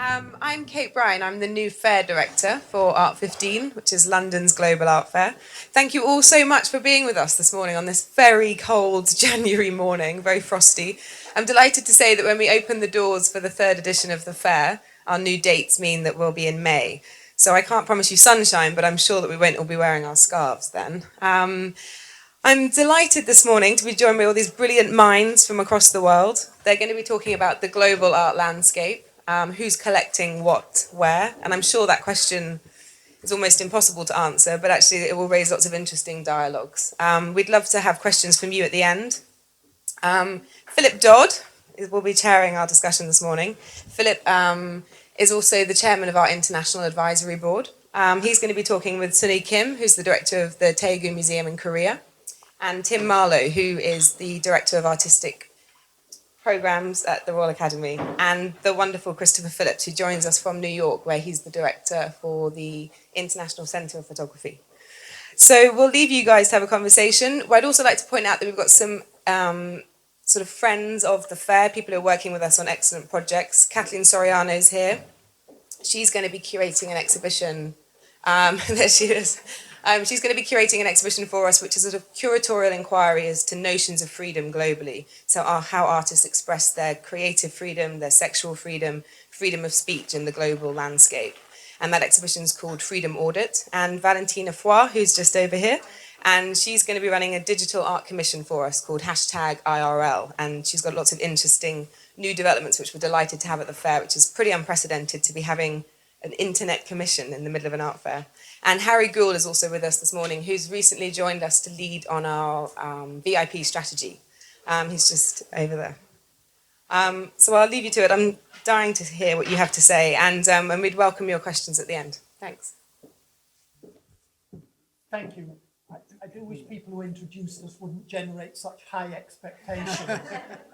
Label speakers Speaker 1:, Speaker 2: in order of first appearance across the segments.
Speaker 1: I'm Kate Bryan. I'm the new fair director for Art15, which is London's global art fair. Thank you all so much for being with us this morning on this very cold January morning, very frosty. I'm delighted to say that when we open the doors for the third edition of the fair, our new dates mean that we'll be in May. So I can't promise you sunshine, but I'm sure that we won't all be wearing our scarves then. I'm delighted this morning to be joined by all these brilliant minds from across the world. They're going to be talking about the global art landscape, who's collecting what, where, and I'm sure that question is almost impossible to answer, but actually it will raise lots of interesting dialogues. We'd love to have questions from you at the end. Philip Dodd will be chairing our discussion this morning. Philip is also the chairman of our International Advisory Board. He's going to be talking with Sunhee Kim, who's the director of the Daegu Museum in Korea, and Tim Marlow, who is the director of artistic programs at the Royal Academy, and the wonderful Christopher Phillips, who joins us from New York, where he's the director for the International Centre of Photography. So we'll leave you guys to have a conversation. I'd also like to point out that we've got some sort of friends of the fair, people who are working with us on excellent projects. Kathleen Soriano's here. She's going to be curating an exhibition. There she is. She's going to be curating an exhibition for us, which is a sort of curatorial inquiry as to notions of freedom globally. So how artists express their creative freedom, their sexual freedom, freedom of speech in the global landscape. And that exhibition is called Freedom Audit. And Valentina Foy, who's just over here, and she's going to be running a digital art commission for us called #IRL. And she's got lots of interesting new developments, which we're delighted to have at the fair, which is pretty unprecedented to be having an internet commission in the middle of an art fair. And Harry Gould is also with us this morning, who's recently joined us to lead on our VIP strategy. He's just over there. So I'll leave you to it. I'm dying to hear what you have to say, and we'd welcome your questions at the end. Thanks.
Speaker 2: Thank you. I do wish people who introduced us wouldn't generate such high expectations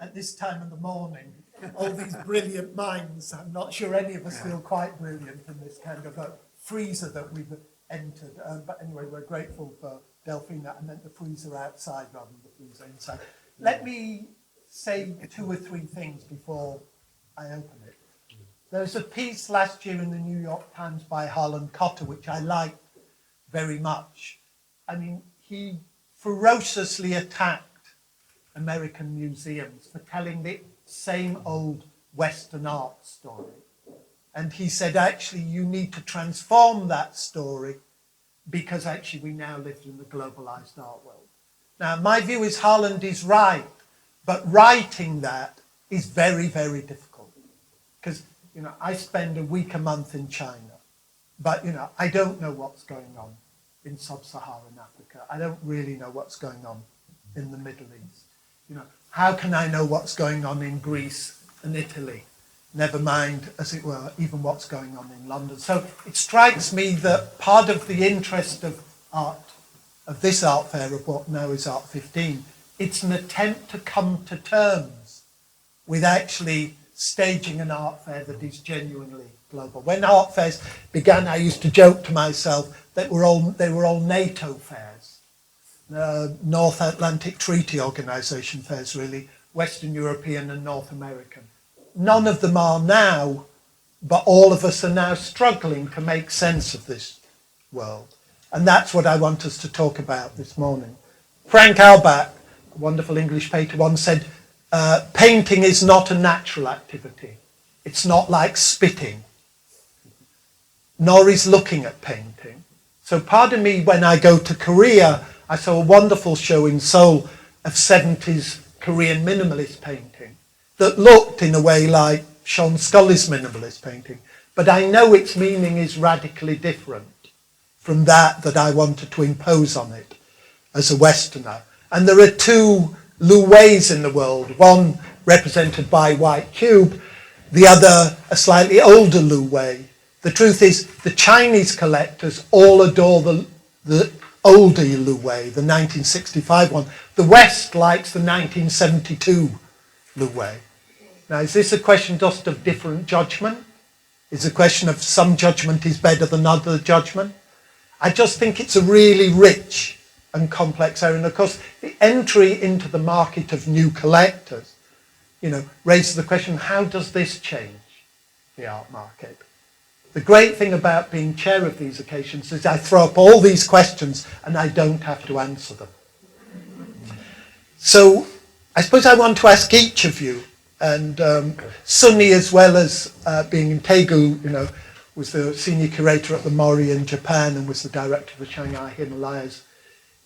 Speaker 2: at this time of the morning. All these brilliant minds. I'm not sure any of us feel quite brilliant in this kind of a freezer that we've entered. But anyway, we're grateful for Delfina. I meant the freezer outside rather than the freezer inside. Let me say 2 or 3 things before I open it. There was a piece last year in the New York Times by Harlan Cotter, which I liked very much. I mean, he ferociously attacked American museums for telling the same old Western art story. And he said, actually, you need to transform that story because actually we now live in the globalized art world. Now, my view is Harlan is right, but writing that is very, very difficult. Because, I spend a week a month in China, but, I don't know what's going on in sub-Saharan Africa. I don't really know what's going on in the Middle East. How can I know what's going on in Greece and Italy? Never mind, as it were, even what's going on in London. So it strikes me that part of the interest of art, of this art fair, of what now is Art15, it's an attempt to come to terms with actually staging an art fair that is genuinely global. When art fairs began, I used to joke to myself that they were all NATO fairs, North Atlantic Treaty Organization fairs, really, Western European and North American. None of them are now, but all of us are now struggling to make sense of this world. And that's what I want us to talk about this morning. Frank Albach, a wonderful English painter, once said, painting is not a natural activity. It's not like spitting, nor is looking at painting. So pardon me, when I go to Korea, I saw a wonderful show in Seoul of 70s Korean minimalist painting that looked in a way like Sean Scully's minimalist painting. But I know its meaning is radically different from that I wanted to impose on it as a Westerner. And there are 2 Lu Weis in the world, one represented by White Cube, the other a slightly older Lu Wei. The truth is, the Chinese collectors all adore the older Lu Wei, the 1965 one. The West likes the 1972 Lu Wei. Now, is this a question just of different judgment? Is it a question of some judgment is better than other judgment? I just think it's a really rich and complex area. And of course, the entry into the market of new collectors, raises the question, how does this change? the art market. The great thing about being chair of these occasions is I throw up all these questions and I don't have to answer them. So I suppose I want to ask each of you, and Sunhee, as well as being in Daegu, was the senior curator at the Mori in Japan and was the director of the Shanghai Himalayas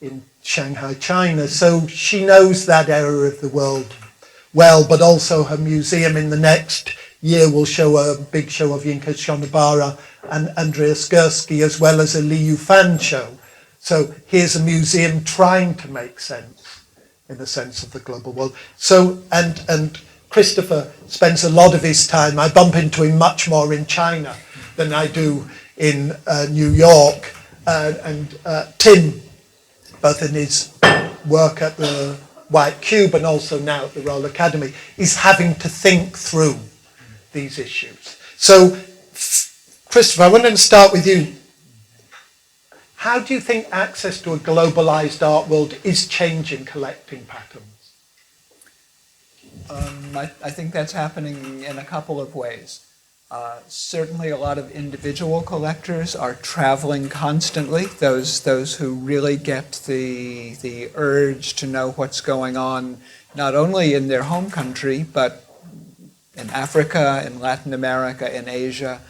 Speaker 2: in Shanghai, China. So she knows that area of the world well, but also her museum in the next year will show a big show of Yinka Shonobara and Andreas Gursky, as well as a Li Yufan show. So here's a museum trying to make sense, in the sense of the global world. So, and Christopher spends a lot of his time, I bump into him much more in China than I do in New York. And Tim, both in his work at the White Cube and also now at the Royal Academy, is having to think through these issues. So, Christopher, I want to start with you. How do you think access to a globalized art world is changing collecting patterns?
Speaker 3: I think that's happening in a couple of ways. Certainly a lot of individual collectors are traveling constantly, those who really get the urge to know what's going on, not only in their home country, but in Africa, in Latin America, in Asia.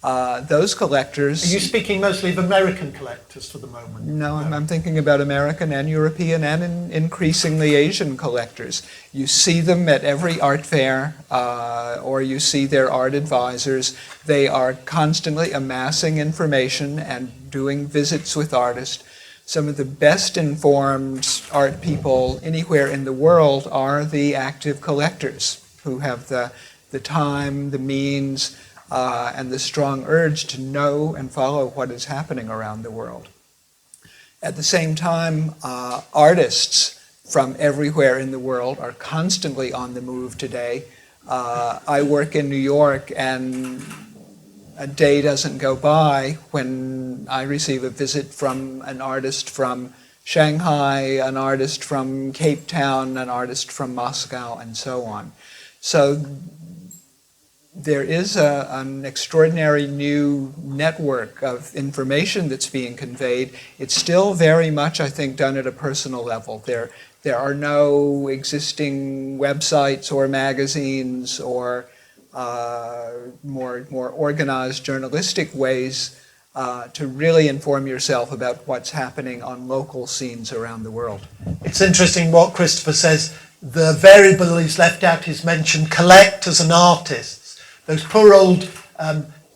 Speaker 3: Those collectors...
Speaker 2: Are you speaking mostly of American collectors for the moment?
Speaker 3: No, I'm thinking about American and European and increasingly Asian collectors. You see them at every art fair, or you see their art advisors. They are constantly amassing information and doing visits with artists. Some of the best informed art people anywhere in the world are the active collectors who have the time, the means, and the strong urge to know and follow what is happening around the world. At the same time, artists from everywhere in the world are constantly on the move today. I work in New York, and a day doesn't go by when I receive a visit from an artist from Shanghai, an artist from Cape Town, an artist from Moscow, and so on. So there is an extraordinary new network of information that's being conveyed. It's still very much, I think, done at a personal level. There are no existing websites or magazines or more organized journalistic ways to really inform yourself about what's happening on local scenes around the world.
Speaker 2: It's interesting what Christopher says. The variable he's left out is mentioned collectors and artists. Those poor old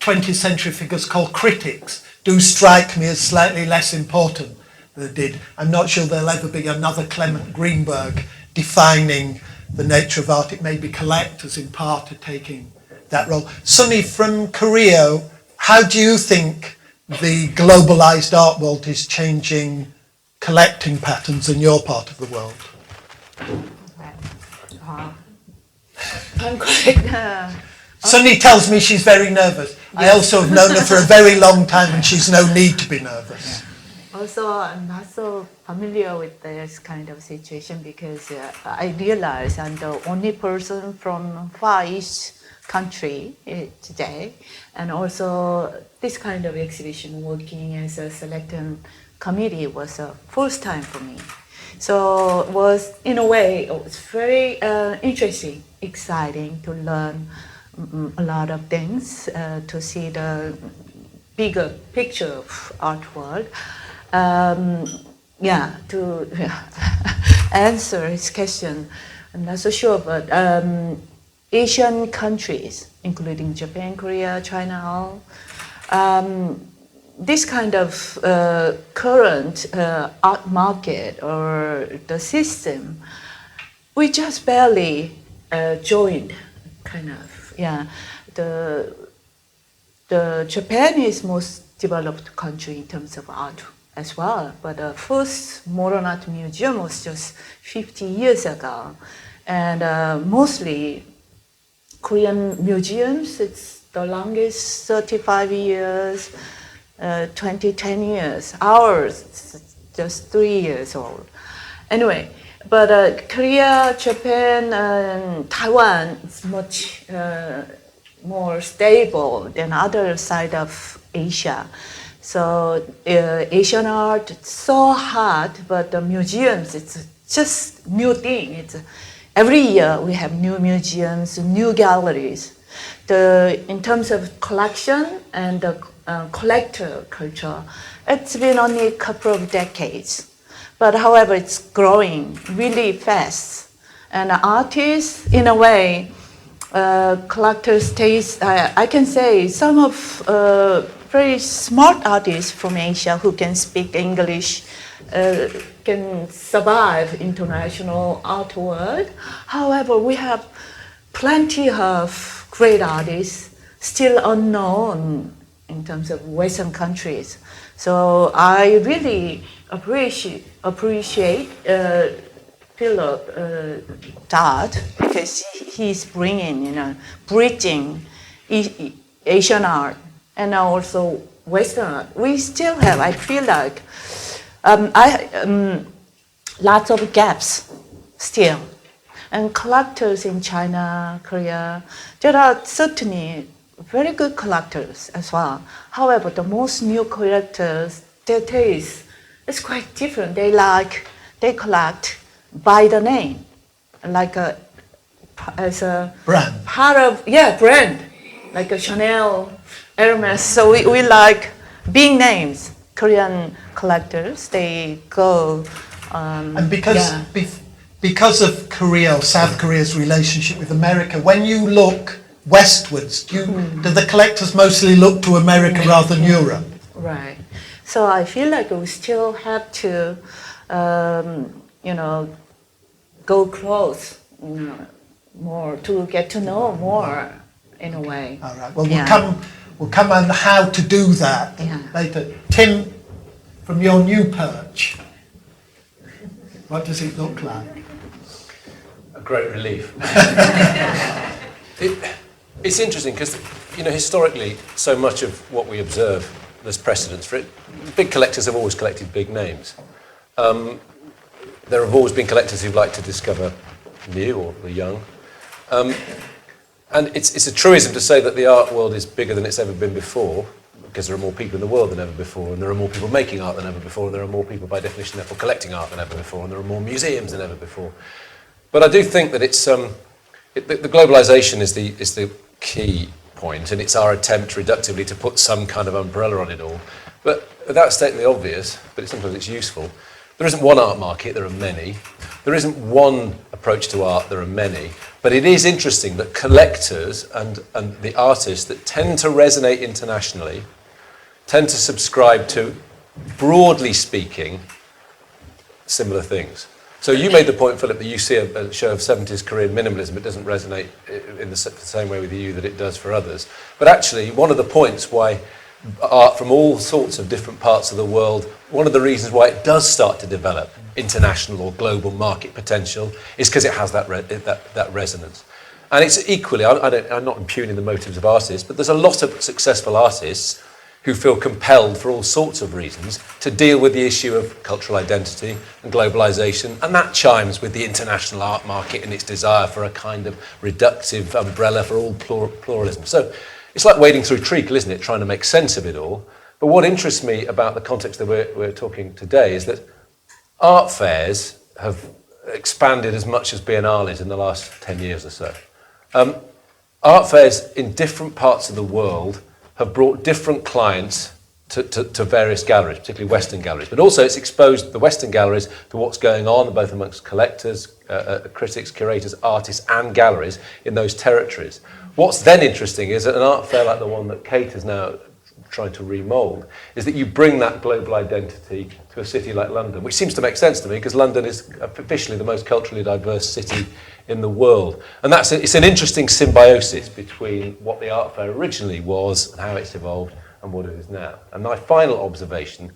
Speaker 2: 20th century figures called critics do strike me as slightly less important than they did. I'm not sure there'll ever be another Clement Greenberg defining the nature of art. It may be collectors in part are taking that role. Sunhee, from Korea, how do you think the globalized art world is changing collecting patterns in your part of the world?
Speaker 4: I'm quite...
Speaker 2: Sunhee tells me she's very nervous. Yes. I also have known her for a very long time and she's no need to be nervous.
Speaker 4: Also, I'm not so familiar with this kind of situation because I realize I'm the only person from Far East country today. And also this kind of exhibition working as a selection committee was a first time for me. So it was, in a way, it was very interesting, exciting to learn a lot of things, to see the bigger picture of art world. To answer his question, I'm not so sure, but Asian countries, including Japan, Korea, China, this kind of current art market or the system, we just barely joined, kind of. Yeah, the Japan is most developed country in terms of art as well, but the first modern art museum was just 50 years ago, and mostly Korean museums. It's the longest 35 years, 10 years. Ours is just 3 years old. Anyway. But Korea, Japan, and Taiwan is much more stable than other side of Asia. So Asian art, it's so hard, but the museums, it's just new thing. It's every year we have new museums, new galleries. In terms of collection and the collector culture, it's been only a couple of decades. But however, it's growing really fast. And artists, in a way, collectors' taste, I can say some of very smart artists from Asia who can speak English can survive international art world. However, we have plenty of great artists still unknown in terms of Western countries. So I really appreciate Philip Dodd because he's bringing, bridging Asian art and also Western art. We still have, I feel like, lots of gaps still. And collectors in China, Korea, there are certainly very good collectors as well. However, the most new collectors, their taste is quite different. They collect by the name, like as a
Speaker 2: Brand.
Speaker 4: part of, brand, like a Chanel, Hermes. So we like big names. Korean collectors, they go.
Speaker 2: And because of Korea or South Korea's relationship with America, when you look westwards, do the collectors mostly look to America rather than Europe?
Speaker 4: Right. So I feel like we still have to, go close, more to get to know more in a way.
Speaker 2: All right. Well, we'll come on how to do that later. Tim, from your new perch, what does it look like?
Speaker 5: A great relief. It's interesting because, historically, so much of what we observe, there's precedence for it. Big collectors have always collected big names. There have always been collectors who like to discover new or the young. And it's a truism to say that the art world is bigger than it's ever been before, because there are more people in the world than ever before, and there are more people making art than ever before, and there are more people, by definition, therefore, collecting art than ever before, and there are more museums than ever before. But I do think that it's the globalization is the key point, and it's our attempt reductively to put some kind of umbrella on it all. But without stating the obvious, but sometimes it's useful, there isn't one art market, there are many. There isn't one approach to art, there are many. But it is interesting that collectors and the artists that tend to resonate internationally tend to subscribe to, broadly speaking, similar things. So you made the point, Philip, that you see a show of 70s Korean minimalism. It doesn't resonate in the same way with you that it does for others. But actually, one of the points why art from all sorts of different parts of the world, one of the reasons why it does start to develop international or global market potential is because it has that resonance. And it's equally, I'm not impugning the motives of artists, but there's a lot of successful artists who feel compelled for all sorts of reasons to deal with the issue of cultural identity and globalization, and that chimes with the international art market and its desire for a kind of reductive umbrella for all pluralism. So it's like wading through treacle, isn't it, trying to make sense of it all. But what interests me about the context that we're talking today is that art fairs have expanded as much as biennales in the last 10 years or so. Art fairs in different parts of the world have brought different clients to various galleries, particularly Western galleries. But also it's exposed the Western galleries to what's going on, both amongst collectors, critics, curators, artists, and galleries in those territories. What's then interesting is that an art fair like the one that Kate is now trying to remould is that you bring that global identity to a city like London, which seems to make sense to me because London is officially the most culturally diverse city in the world. And it's an interesting symbiosis between what the art fair originally was and how it's evolved and what it is now. And my final observation,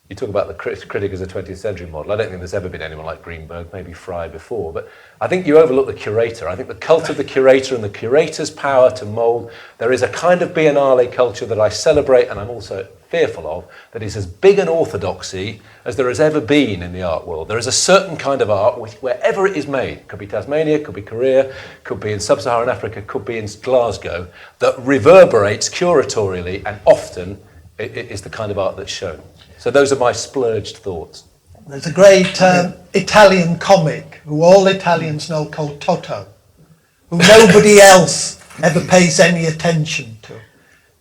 Speaker 5: you talk about the critic as a 20th century model. I don't think there's ever been anyone like Greenberg, maybe Fry before, but I think you overlook the curator. I think the cult of the curator and the curator's power to mould, there is a kind of biennale culture that I celebrate, and I'm also fearful of, that is as big an orthodoxy as there has ever been in the art world. There is a certain kind of art, which, wherever it is made, could be Tasmania, could be Korea, could be in sub-Saharan Africa, could be in Glasgow, that reverberates curatorially and often it is the kind of art that's shown. So those are my splurged thoughts.
Speaker 2: There's a great Italian comic who all Italians know called Toto, who nobody else ever pays any attention to.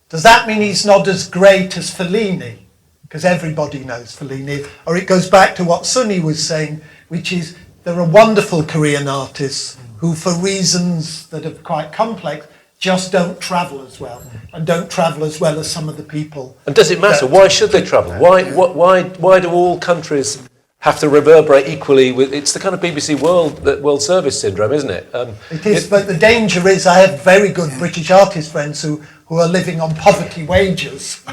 Speaker 2: Does that mean he's not as great as Fellini? Because everybody knows Fellini. Or it goes back to what Sunhee was saying, which is there are wonderful Korean artists who, for reasons that are quite complex, just don't travel as well, and don't travel as well as some of the people.
Speaker 5: And does it matter? Why should they travel? Why do all countries have to reverberate equally? It's the kind of BBC World Service syndrome, isn't it?
Speaker 2: It is, but the danger is I have very good British artist friends who are living on poverty wages,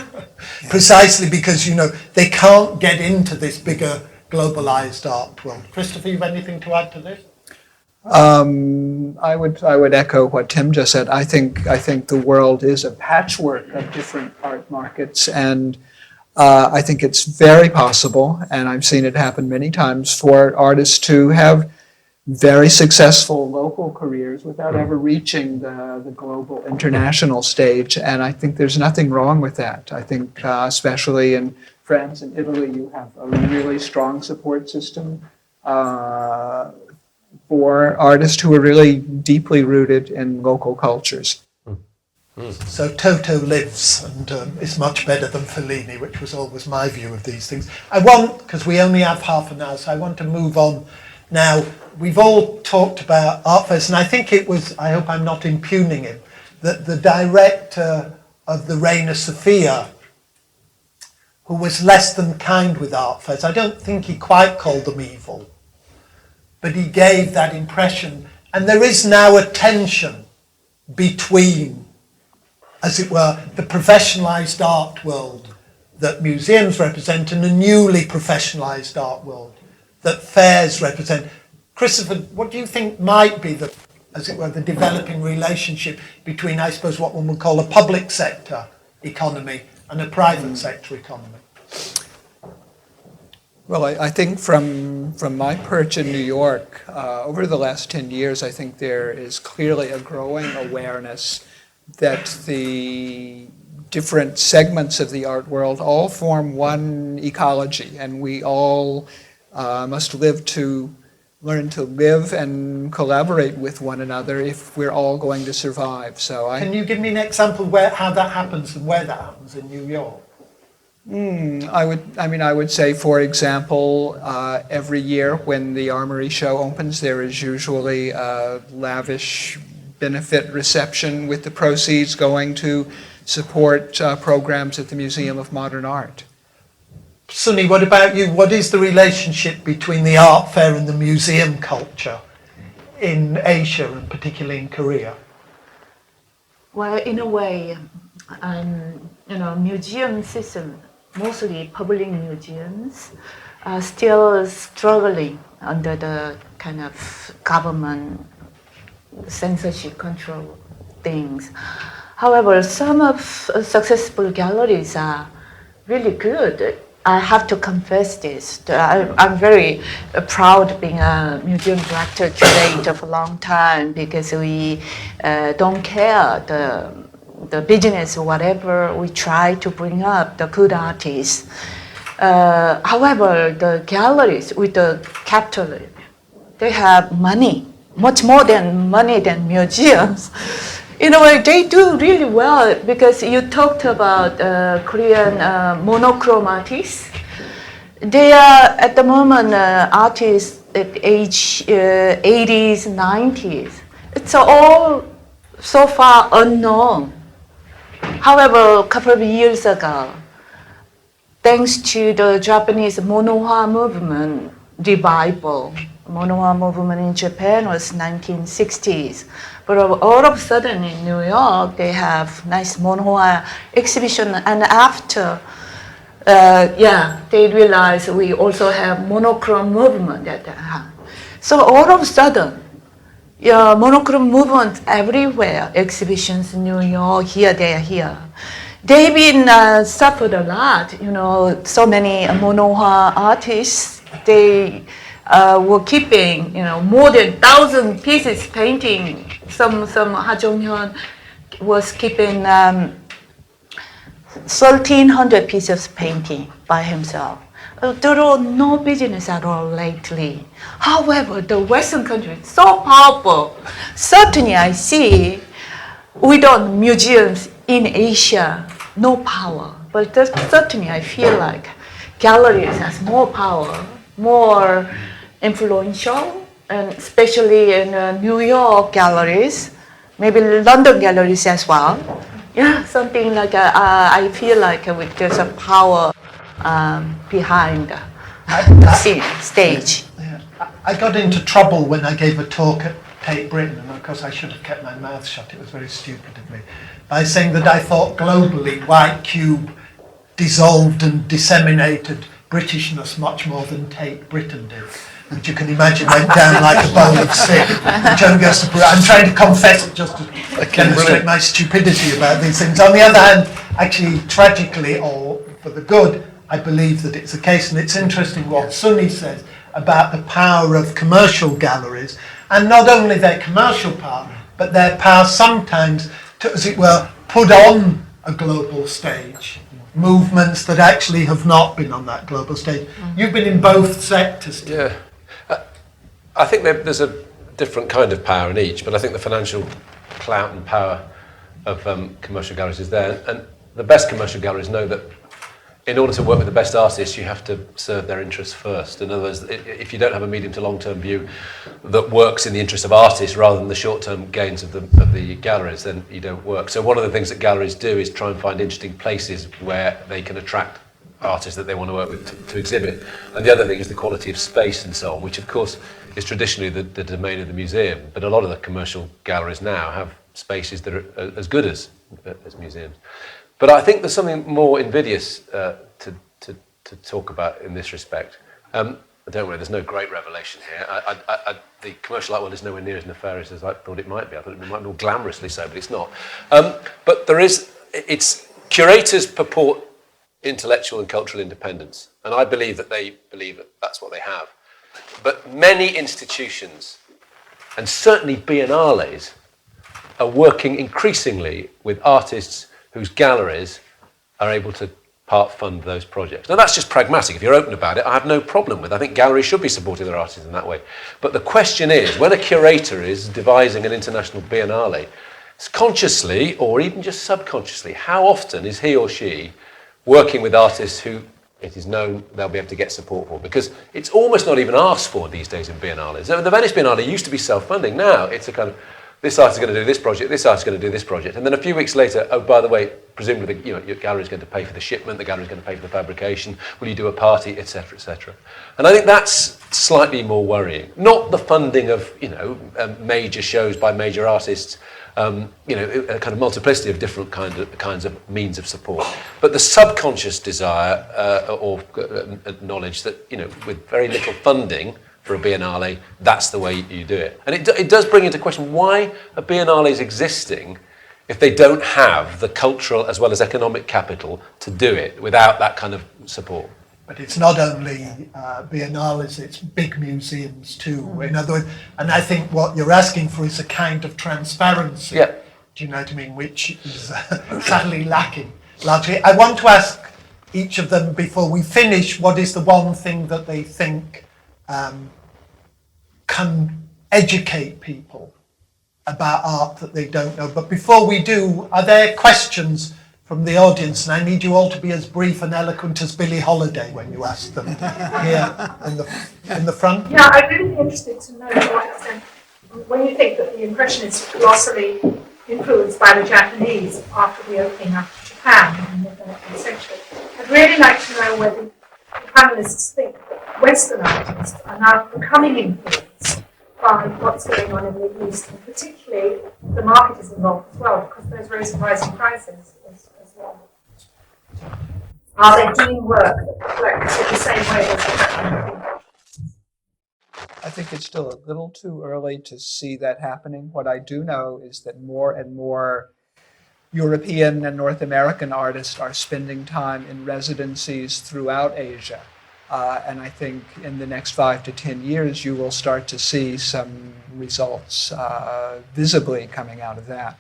Speaker 2: precisely because, you know, they can't get into this bigger globalised art world. Christopher, you have anything to add to this?
Speaker 3: I would echo what Tim just said. I think the world is a patchwork of different art markets, and I think it's very possible, and I've seen it happen many times, for artists to have very successful local careers without ever reaching the global international stage, and I think there's nothing wrong with that. I think especially in France and Italy, you have a really strong support system for artists who are really deeply rooted in local cultures.
Speaker 2: So Toto lives and is much better than Fellini, which was always my view of these things. Because we only have half an hour, so I want to move on now. We've all talked about art fairs, and I think it was, I hope I'm not impugning him, that the director of the Reina Sofia, who was less than kind with art fairs, I don't think he quite called them evil, but he gave that impression. And there is now a tension between, as it were, the professionalised art world that museums represent and a newly professionalised art world that fairs represent. Christopher, what do you think might be the, as it were, the developing relationship between, I suppose, what one would call a public sector economy and a private sector economy?
Speaker 3: Well, I think from my perch in New York, over the last 10 years, I think there is clearly a growing awareness that the different segments of the art world all form one ecology, and we all must learn to live and collaborate with one another if we're all going to survive. So
Speaker 2: Can you give me an example of how that happens and where that happens in New York?
Speaker 3: I would say, for example, every year when the Armory show opens, there is usually a lavish benefit reception with the proceeds going to support programs at the Museum of Modern Art.
Speaker 2: Sunhee, what about you? What is the relationship between the art fair and the museum culture in Asia, and particularly in Korea?
Speaker 4: Well, in a way, museum system, mostly public museums, are still struggling under the kind of government censorship control things. However, some of successful galleries are really good. I have to confess this. I'm very proud being a museum director, curator for a long time, because we don't care the business or whatever. We try to bring up the good artists. However, the galleries with the capital, they have money, much more than money than museums. In a way, they do really well, because you talked about Korean monochrome artists. They are, at the moment, artists at age 80s, 90s. It's all so far unknown. However, a couple of years ago, thanks to the Japanese monohwa movement revival, monohwa movement in Japan was 1960s. But all of a sudden in New York, they have nice monohwa exhibition, and after, they realize we also have monochrome movement at that time. So all of a sudden, monochrome movement everywhere, exhibitions in New York, here, there, here. they've been suffered a lot. You know, so many monoha artists, they were keeping, you know, more than 1,000 pieces painting. Some Ha Jong-hyun was keeping 1,300 pieces of painting by himself. There are no business at all lately. However, the Western country is so powerful. Certainly, I see without museums in Asia, no power. But certainly, I feel like galleries has more power, more influential, and especially in New York galleries, maybe London galleries as well. Yeah, something like I feel like there's a power behind the scene, stage.
Speaker 2: Yeah. I got into trouble when I gave a talk at Tate Britain, and of course I should have kept my mouth shut. It was very stupid of me. By saying that I thought globally White Cube dissolved and disseminated Britishness much more than Tate Britain did, which you can imagine went down like a bowl of sick. I'm trying to confess it just to demonstrate my stupidity about these things. On the other hand, actually, tragically, or for the good, I believe that it's the case. And it's interesting what Sunhee says about the power of commercial galleries, and not only their commercial power, but their power sometimes to, as it were, put on a global stage movements that actually have not been on that global stage. You've been in both sectors.
Speaker 5: Yeah. I think there's a different kind of power in each, but I think the financial clout and power of commercial galleries is there. And the best commercial galleries know that in order to work with the best artists, you have to serve their interests first. In other words, if you don't have a medium to long-term view that works in the interest of artists rather than the short-term gains of the galleries, then you don't work. So one of the things that galleries do is try and find interesting places where they can attract artists that they want to work with to exhibit. And the other thing is the quality of space and so on, which of course is traditionally the domain of the museum. But a lot of the commercial galleries now have spaces that are as good as museums. But I think there's something more invidious to talk about in this respect. Don't worry, there's no great revelation here. The commercial art world is nowhere near as nefarious as I thought it might be. I thought it might be more glamorously so, but it's not. But it's curators purport intellectual and cultural independence, and I believe that they believe that that's what they have. But many institutions, and certainly biennales, are working increasingly with artists whose galleries are able to part fund those projects. Now that's just pragmatic. If you're open about it, I have no problem with it. I think galleries should be supporting their artists in that way. But the question is, when a curator is devising an international biennale, consciously or even just subconsciously, how often is he or she working with artists who it is known they'll be able to get support for? Because it's almost not even asked for these days in biennales. The Venice Biennale used to be self-funding. Now it's a kind of, this artist is going to do this project, this artist is going to do this project. And then a few weeks later, oh, by the way, presumably your gallery is going to pay for the shipment, the gallery is going to pay for the fabrication, will you do a party, etc., etc. And I think that's slightly more worrying. Not the funding of, major shows by major artists, a kind of multiplicity of different kinds of means of support. But the subconscious desire or knowledge that, with very little funding for a biennale, that's the way you do it. And it does bring into question why a biennale is existing if they don't have the cultural as well as economic capital to do it without that kind of support.
Speaker 2: But it's not only biennales, it's big museums too. In other words, and I think what you're asking for is a kind of transparency.
Speaker 5: Yeah.
Speaker 2: Do you know what I mean? Which is sadly lacking largely. I want to ask each of them before we finish, what is the one thing that they think can educate people about art that they don't know? But before we do, are there questions from the audience? And I need you all to be as brief and eloquent as Billie Holiday when you ask them. Here in the front.
Speaker 6: Yeah, I'd really be interested to know to what extent, when you think that the Impressionists were colossally influenced by the Japanese after the opening up of Japan in the 19th century, I'd really like to know whether the panelists think that Western artists are now becoming influenced by what's going on in the Middle East, and particularly the market is involved as well, because there's rising prices as well. Are they doing work that reflects in the same way as happening?
Speaker 3: I think it's still a little too early to see that happening. What I do know is that more and more European and North American artists are spending time in residencies throughout Asia. And I think in the next 5 to 10 years, you will start to see some results visibly coming out of that.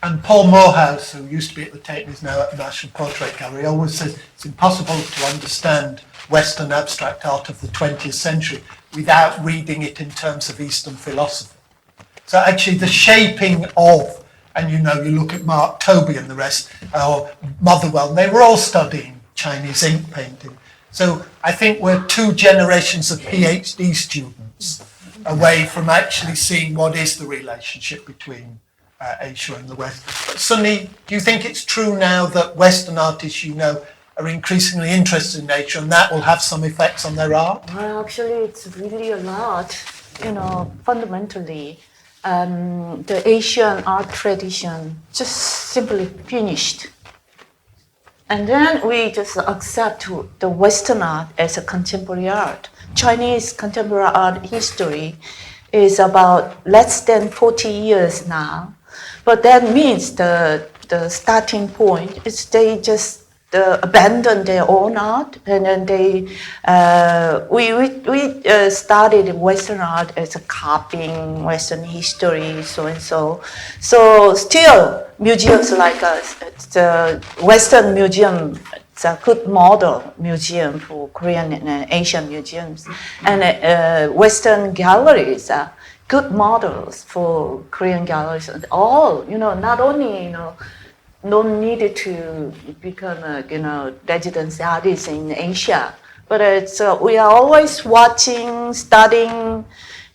Speaker 2: And Paul Morehouse, who used to be at the Tate and is now at the National Portrait Gallery, always says it's impossible to understand Western abstract art of the 20th century without reading it in terms of Eastern philosophy. So actually the shaping of, and you look at Mark Toby and the rest, or Motherwell, they were all studying Chinese ink painting. So I think we're 2 generations of PhD students away from actually seeing what is the relationship between Asia and the West. But Sunhee, do you think it's true now that Western artists, are increasingly interested in nature and that will have some effects on their art?
Speaker 4: Well, actually, it's really a lot. Fundamentally, the Asian art tradition just simply finished. And then we just accept the Western art as a contemporary art. Chinese contemporary art history is about less than 40 years now. But that means the starting point is they just abandon their own art, and then we started Western art as a copying Western history, so and so. So still, museums like us, the Western museum, it's a good model museum for Korean and Asian museums, and Western galleries are good models for Korean galleries, and all, not only, don't need to become a, residency artist in Asia, but it's we are always watching, studying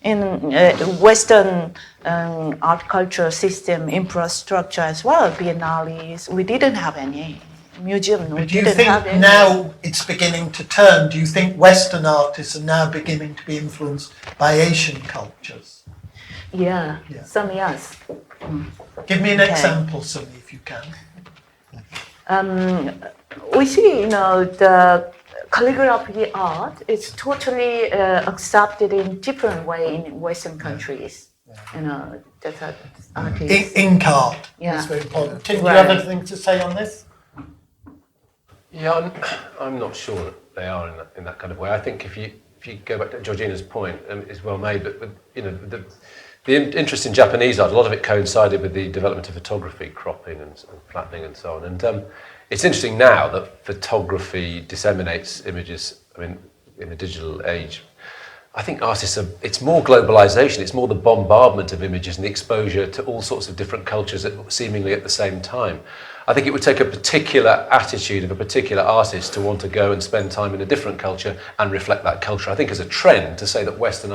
Speaker 4: in Western art culture system infrastructure as well. Biennales, we didn't have any museum.
Speaker 2: But do you think now it's beginning to turn? Do you think Western artists are now beginning to be influenced by Asian cultures?
Speaker 4: Yeah. Some yes.
Speaker 2: Give me an example, Sunhee, if you can.
Speaker 4: We see, the calligraphy art is totally accepted in different way in Western countries. That's artists.
Speaker 2: Ink art is very important. Tim, do you have anything to say on this?
Speaker 5: Yeah, I'm not sure that they are in that kind of way. I think if you go back to Georgina's point, it's well made, but the interest in Japanese art, a lot of it coincided with the development of photography, cropping and flattening and so on. And it's interesting now that photography disseminates images, in the digital age. I think artists it's more globalization, it's more the bombardment of images and the exposure to all sorts of different cultures seemingly at the same time. I think it would take a particular attitude of a particular artist to want to go and spend time in a different culture and reflect that culture. I think as a trend to say that Western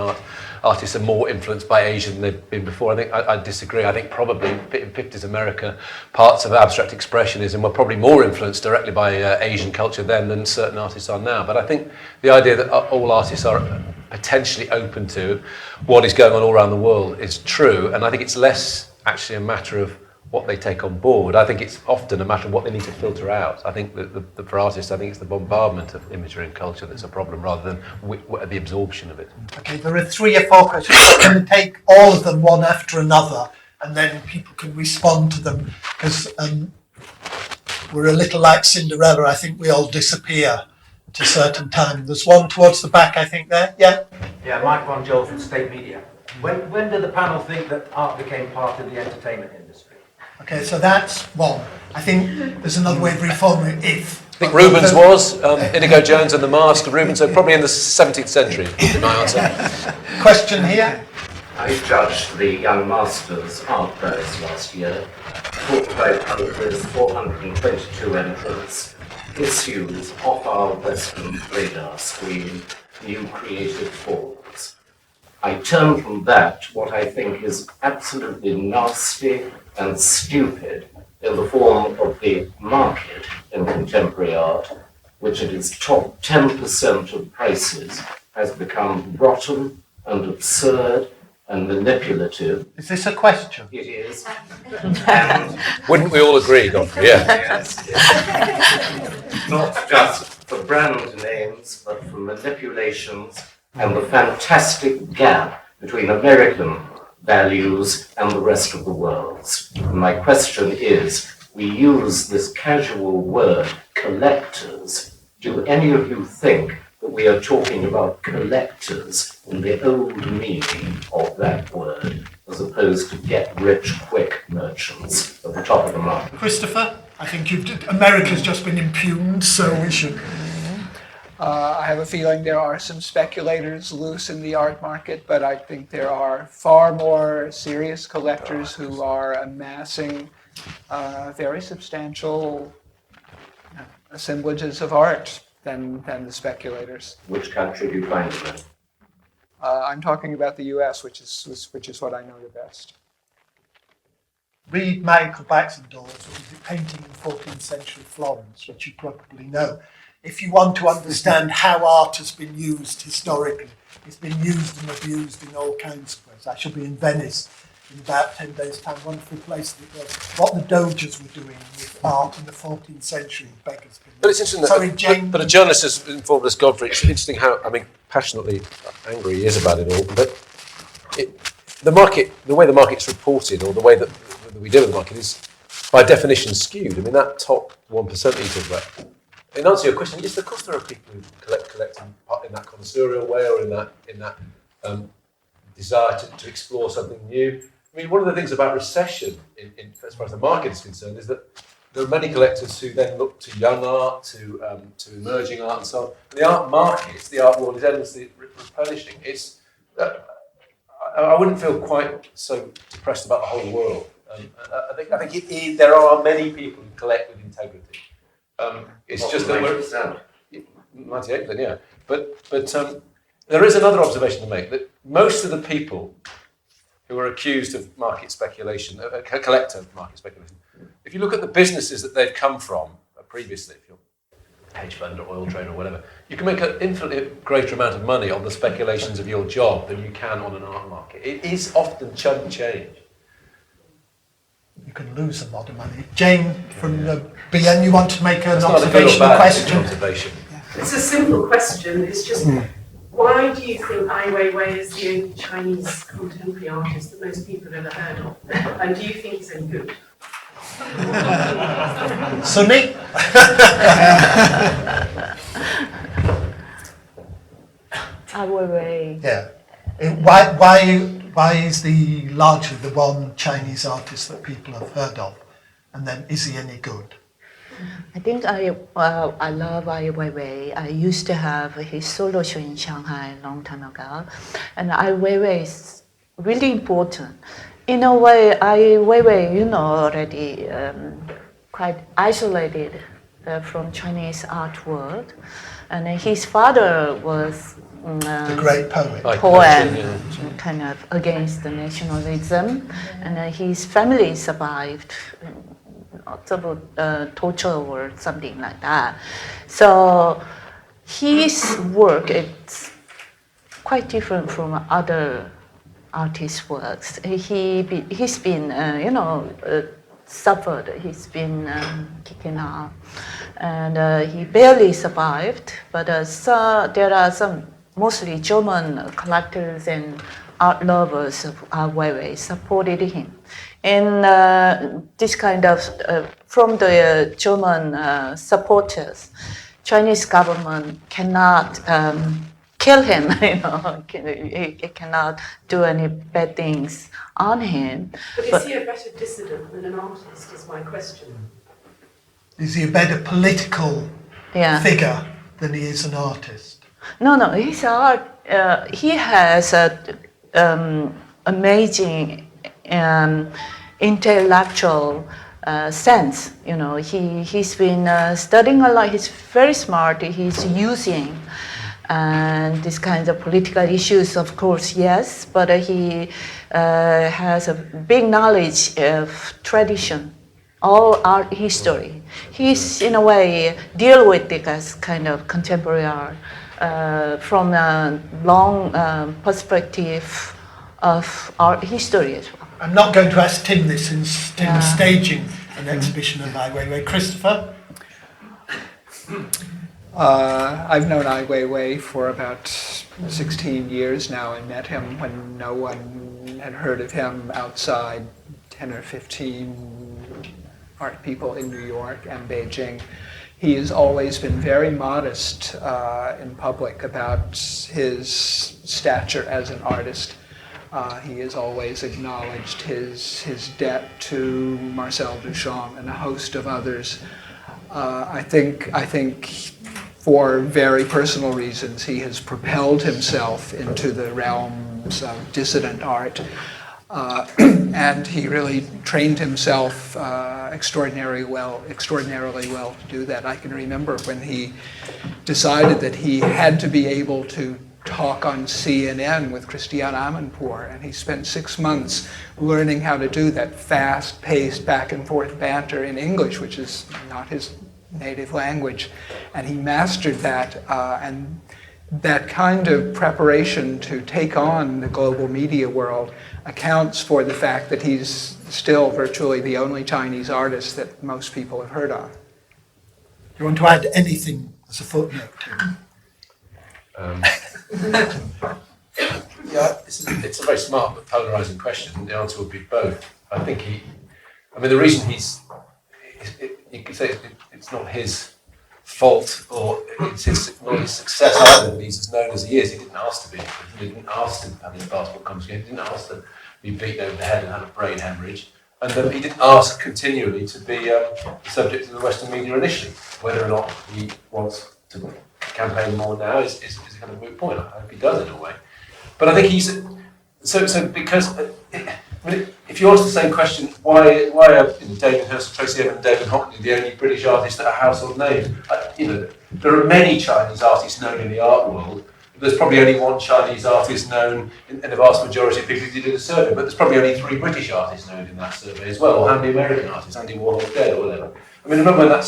Speaker 5: artists are more influenced by Asia than they've been before, I disagree. I think probably in 50s America, parts of abstract expressionism were probably more influenced directly by Asian culture then than certain artists are now. But I think the idea that all artists are potentially open to what is going on all around the world is true, and I think it's less actually a matter of what they take on board. I think it's often a matter of what they need to filter out. I think that for artists, I think it's the bombardment of imagery and culture that's a problem rather than the absorption of it.
Speaker 2: Okay, there are 3 or 4 questions. I'm going to take all of them one after another, and then people can respond to them, because we're a little like Cinderella. I think we all disappear at a certain time. There's one towards the back, I think, there. Yeah?
Speaker 7: Yeah, Mike Von Joel from State Media. When did the panel think that art became part of the entertainment industry?
Speaker 2: Okay, so that's one. I think there's another way of reforming it, if.
Speaker 5: I think Rubens was, Inigo Jones and the Mask of Rubens, so probably in the 17th century, is my answer.
Speaker 2: Question here.
Speaker 8: I judged the Young Masters Art Prize last year. 4,500 with 422 entrants. Issues off our Western radar screen, new creative forms. I turn from that to what I think is absolutely nasty and stupid in the form of the market in contemporary art, which at its top 10% of prices has become rotten and absurd and manipulative.
Speaker 2: Is this a question?
Speaker 8: It is.
Speaker 5: Wouldn't we all agree, Godfrey? Yeah.
Speaker 8: Yes. Not just for brand names, but for manipulations and the fantastic gap between American values, and the rest of the world's. And my question is, we use this casual word, collectors. Do any of you think that we are talking about collectors in the old meaning of that word, as opposed to get-rich-quick merchants at the top of the market?
Speaker 2: Christopher, I think America's just been impugned, so we should...
Speaker 3: I have a feeling there are some speculators loose in the art market, but I think there are far more serious collectors who are amassing very substantial assemblages of art than the speculators.
Speaker 8: Which country do you find them in?
Speaker 3: I'm talking about the U.S., which is what I know the best.
Speaker 2: Read Michael Baxendorf's painting in 14th century Florence, which you probably know. If you want to understand how art has been used historically, it's been used and abused in all kinds of ways. I shall be in Venice in about 10 days' time. Wonderful place to go. What the Doges were doing with art in the 14th century beggars belief.
Speaker 5: But it's interesting that, but a journalist has informed us, Godfrey, it's interesting how, passionately angry he is about it all, but the way the market's reported, or the way that we deal with the market is, by definition, skewed. That top 1% that you talk about. In answer to your question, yes, of course there are people who collect in that connoisseurial way, or in that desire to explore something new. One of the things about recession, as far as the market is concerned, is that there are many collectors who then look to young art, to emerging art, and so on. And the art market, the art world, is endlessly replenishing. I wouldn't feel quite so depressed about the whole world. I think there are many people who collect with integrity. It's just that we're 98%, yeah. But there is another observation to make, that most of the people who are accused of market speculation, collector market speculation, if you look at the businesses that they've come from previously, if you're a hedge fund or oil trader or whatever, you can make an infinitely greater amount of money on the speculations of your job than you can on an art market. It is often chump change.
Speaker 2: You can lose a lot of money. Jane from the BN, you want to make an observational question?
Speaker 5: Observation.
Speaker 6: It's a simple question. It's just, why do you think Ai Weiwei is the only Chinese contemporary artist that most people have ever heard of? And do you think he's any good?
Speaker 2: Sunhee?
Speaker 4: Ai Weiwei.
Speaker 2: Yeah. Why is he largely the one Chinese artist that people have heard of? And then, is he any good?
Speaker 4: I think I love Ai Weiwei. I used to have his solo show in Shanghai a long time ago. And Ai Weiwei is really important. In a way, Ai Weiwei, already quite isolated from Chinese art world. And his father was
Speaker 2: the great poet,
Speaker 4: kind of against the nationalism, and his family survived torture or something like that. So his work is quite different from other artists' works. He's been suffered. He's been kicked out, and he barely survived. But there are some mostly German collectors and art lovers of Ai Weiwei supported him. And this kind of, from the German supporters, Chinese government cannot kill him, it cannot do any bad things on him.
Speaker 6: But is he a better dissident than an artist, is my question.
Speaker 2: Is he a better political figure than he is an artist?
Speaker 4: No, his art, he has an amazing intellectual sense. He's been studying a lot. He's very smart. He's using this kind of political issues, of course, yes, but he has a big knowledge of tradition, all art history. He's, in a way, deal with it as kind of contemporary art from a long perspective of art history as well.
Speaker 2: I'm not going to ask Tim this since Tim's staging an exhibition of Ai Weiwei. Christopher?
Speaker 3: I've known Ai Weiwei for about 16 years now. I met him when no one had heard of him outside 10 or 15 art people in New York and Beijing. He has always been very modest in public about his stature as an artist. He has always acknowledged his debt to Marcel Duchamp and a host of others. I think for very personal reasons, he has propelled himself into the realms of dissident art. And he really trained himself extraordinarily well to do that. I can remember when he decided that he had to be able to talk on CNN with Christiane Amanpour, and he spent 6 months learning how to do that fast-paced back and forth banter in English, which is not his native language, and he mastered that, and that kind of preparation to take on the global media world accounts for the fact that he's still virtually the only Chinese artist that most people have heard of.
Speaker 2: Do you want to add anything as a footnote?
Speaker 5: Yeah, it's a very smart but polarising question. The answer would be both. I think the reason you could say it's not his fault or it's not his success either that he's as known as he is. He didn't ask to be. He didn't ask to have his basketball confiscated. He didn't ask to be beaten over the head and have a brain hemorrhage. And he didn't ask continually to be subject to the Western media initially. Whether or not he wants to campaign more now is a kind of moot point. I hope he does in a way. But I think he's so because if you ask the same question, why are David Hirst, Tracy Emin, and David Hockney the only British artists that are household names? There are many Chinese artists known in the art world. There's probably only one Chinese artist known in the vast majority of people who did a survey, but there's probably only 3 British artists known in that survey as well, or how many American artists, Andy Warhol's dead or whatever. I mean, remember when that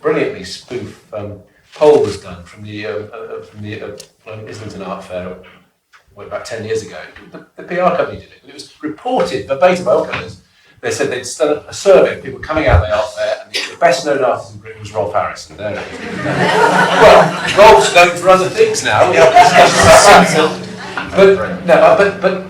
Speaker 5: brilliantly spoof poll was done from the Islington Art Fair about 10 years ago. The PR company did it, and it was reported verbatim by all colours. They said they'd done a survey of people coming out of the art fair, and the best known artist in Britain was Rolf Harris. And there it is. Well, Rolf's known for other things now. We have discussions about that. But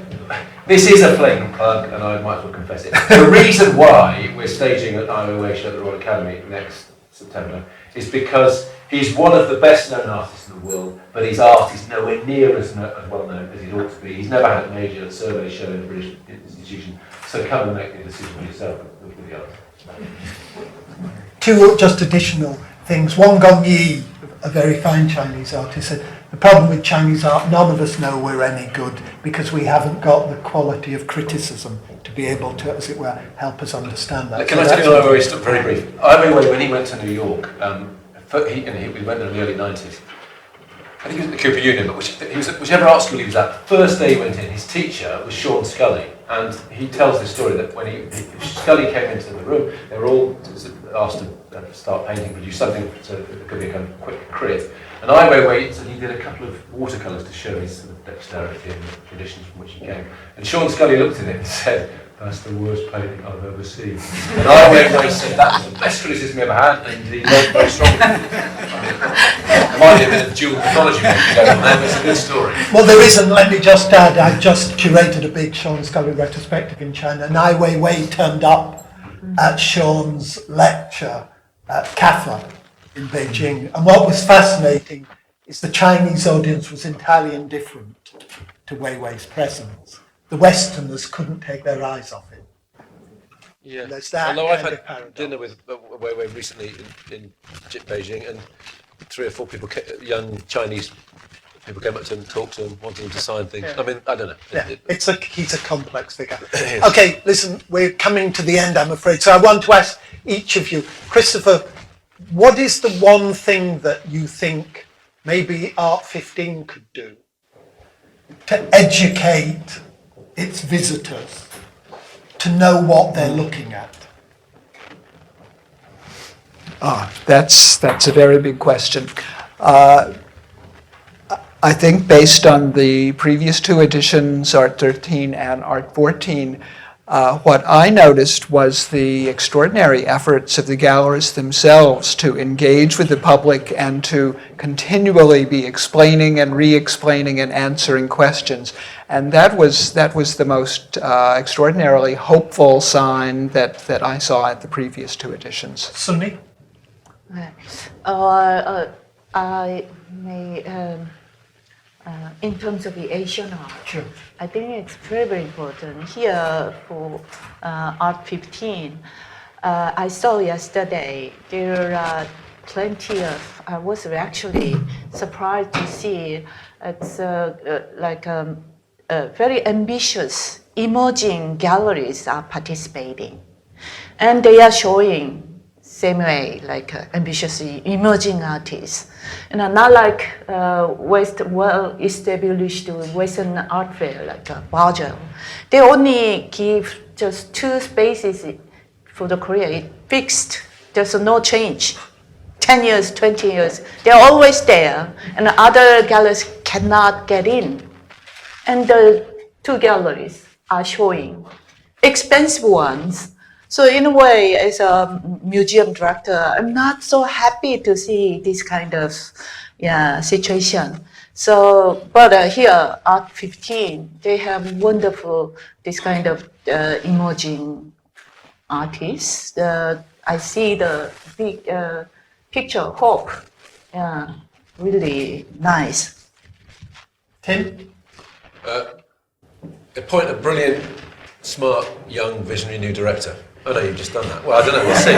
Speaker 5: this is a flagrant plug, and I might as well confess it. The reason why we're staging an Ai Weiwei show at the Royal Academy next September is because he's one of the best known artists in the world, but his art is nowhere near as well known as it ought to be. He's never had a major survey show in a British institution, so come and make the decision for yourself with the others.
Speaker 2: 2 just additional things. Wang Gongyi, a very fine Chinese artist, said, the problem with Chinese art, none of us know we're any good because we haven't got the quality of criticism to be able to, as it were, help us understand that.
Speaker 5: Can I tell you Ai Weiwei stuff very brief? Ai Weiwei, when he went to New York, we went there in the early 90s. I think he was at the Cooper Union, but whichever art school he was at, the first day he went in, his teacher was Sean Scully. And he tells this story that when Scully came into the room, they were all asked to start painting, produce something so it could be a kind of quick crit. And Ai Weiwei, so he did a couple of watercolours to show his sort of dexterity and the traditions from which he came. And Sean Scully looked at it and said, "That's the worst painting I've ever seen." And Ai Weiwei said that was the best criticism he ever had, and he learned very strongly. There might be a bit of dual mythology going on there, but it's a good story.
Speaker 2: Well, there isn't. Let me just add, I've just curated a big Sean Scully retrospective in China, and Ai Weiwei turned up at Sean's lecture at CAFA in Beijing. And what was fascinating is the Chinese audience was entirely indifferent to Weiwei's presence. The Westerners couldn't take their eyes off it.
Speaker 5: Yeah.
Speaker 2: There's that
Speaker 5: Although I've
Speaker 2: kind of
Speaker 5: had
Speaker 2: paradox.
Speaker 5: dinner with Weiwei recently in Beijing, and 3 or 4 people, young Chinese people, came up to him, talked to him, wanted him to sign things.
Speaker 2: Yeah.
Speaker 5: I mean, I don't know.
Speaker 2: Yeah, he's a complex figure.
Speaker 5: Yes.
Speaker 2: Okay, listen, we're coming to the end, I'm afraid. So I want to ask each of you, Christopher, what is the one thing that you think maybe Art15 could do to educate its visitors to know what they're looking at?
Speaker 3: That's a very big question. I think based on the previous 2 editions, Art13 and Art14, What I noticed was the extraordinary efforts of the gallerists themselves to engage with the public and to continually be explaining and re-explaining and answering questions. And that was the most extraordinarily hopeful sign that I saw at the previous two editions.
Speaker 2: Sunhee?
Speaker 4: I may, in terms of the Asian art,
Speaker 2: Sure.
Speaker 4: I think it's very, very important. Here for Art15, I saw yesterday there are plenty of, I was actually surprised to see it's very ambitious emerging galleries are participating. And they are showing same way, like ambitious emerging artists. And not like well-established Western art fair, like Basel. They only give just 2 spaces for the Korea, it's fixed, there's no change. 10 years, 20 years, they're always there, and other galleries cannot get in. And the 2 galleries are showing expensive ones. So in a way, as a museum director, I'm not so happy to see this kind of situation. So, but here, Art15, they have wonderful, this kind of emerging artists. I see the big picture, Hope, really nice.
Speaker 2: Tim?
Speaker 5: Appoint a brilliant, smart, young, visionary new director. Oh no, you've just done that. Well, I don't know, we'll see.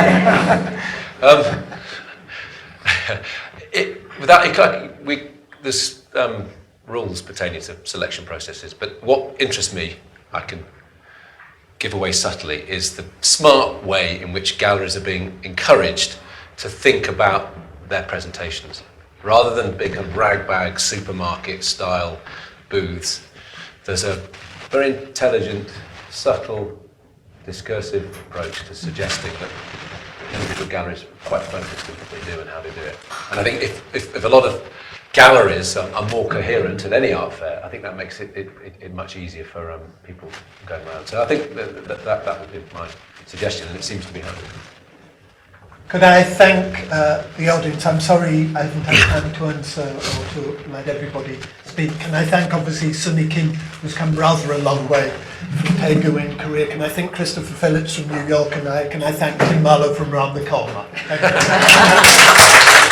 Speaker 5: There's rules pertaining to selection processes, but what interests me, I can give away subtly, is the smart way in which galleries are being encouraged to think about their presentations. Rather than big ragbag supermarket style booths, there's a very intelligent, subtle, discursive approach to suggesting that individual galleries are quite focused on what they do and how they do it. And I think if a lot of galleries are more coherent at any art fair, I think that makes it much easier for people going around. So I think that would be my suggestion, and it seems to be happening.
Speaker 2: Could I thank the audience? I'm sorry I haven't had time to answer or to let everybody speak. Can I thank, obviously, Sunhee Kim, who's come rather a long way from Daegu in Korea. Can I thank Christopher Phillips from New York? And can I thank Tim Marlow from around the corner? Thank you.